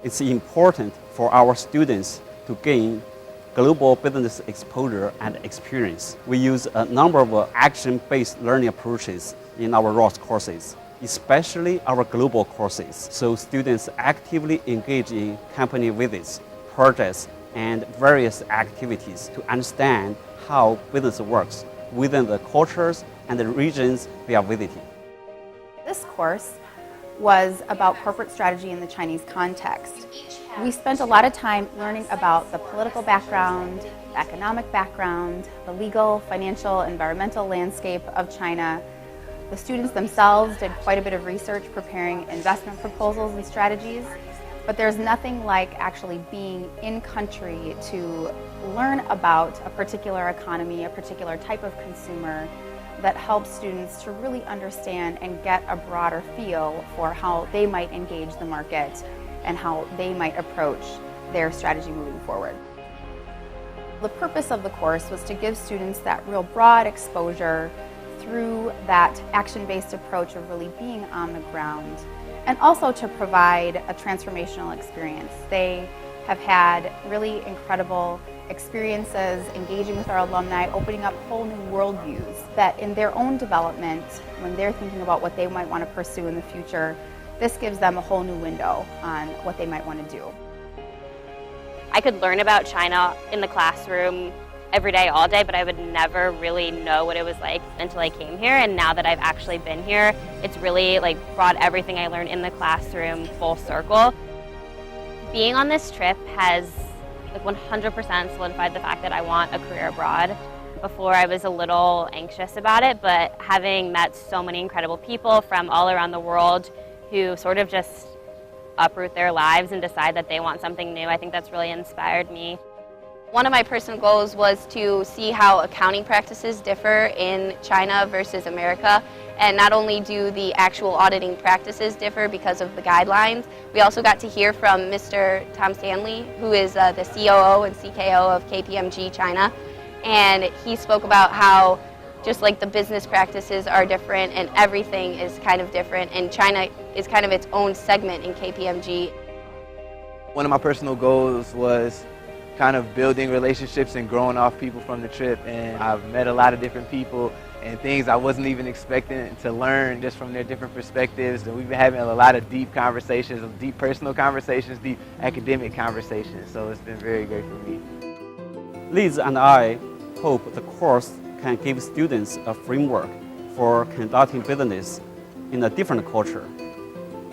It's important for our students to gain global business exposure and experience. We use a number of action-based learning approaches in our ROS courses, especially our global courses, so students actively engage in company visits, projects, and various activities to understand how business works within the cultures and the regions they are visiting. This course was about corporate strategy in the Chinese context. We spent a lot of time learning about the political background, the economic background, the legal, financial, environmental landscape of China. The students themselves did quite a bit of research preparing investment proposals and strategies, but there's nothing like actually being in country to learn about a particular economy, a particular type of consumer, that helps students to really understand and get a broader feel for how they might engage the market and how they might approach their strategy moving forward. The purpose of the course was to give students that real broad exposure through that action-based approach of really being on the ground, and also to provide a transformational experience. They have had really incredible experiences engaging with our alumni, opening up whole new worldviews that in their own development, when they're thinking about what they might want to pursue in the future, this gives them a whole new window on what they might want to do. I could learn about China in the classroom every day, all day, but I would never really know what it was like until I came here. And now that I've actually been here, it's really brought everything I learned in the classroom full circle. Being on this trip has 100% solidified the fact that I want a career abroad. Before I was a little anxious about it, but having met so many incredible people from all around the world who sort of just uproot their lives and decide that they want something new, I think that's really inspired me. One of my personal goals was to see how accounting practices differ in China versus America. And not only do the actual auditing practices differ because of the guidelines, we also got to hear from Mr. Tom Stanley, who is the COO and CKO of KPMG China. And he spoke about how just the business practices are different and everything is kind of different, and China is kind of its own segment in KPMG. One of my personal goals was kind of building relationships and growing off people from the trip, and I've met a lot of different people and things I wasn't even expecting to learn just from their different perspectives. And we've been having a lot of deep conversations, deep personal conversations, deep academic conversations, so it's been very great for me. Liz and I hope the course can give students a framework for conducting business in a different culture,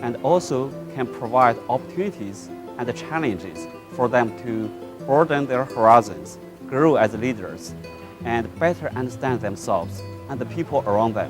and also can provide opportunities and challenges for them to broaden their horizons, grow as leaders, and better understand themselves and the people around them.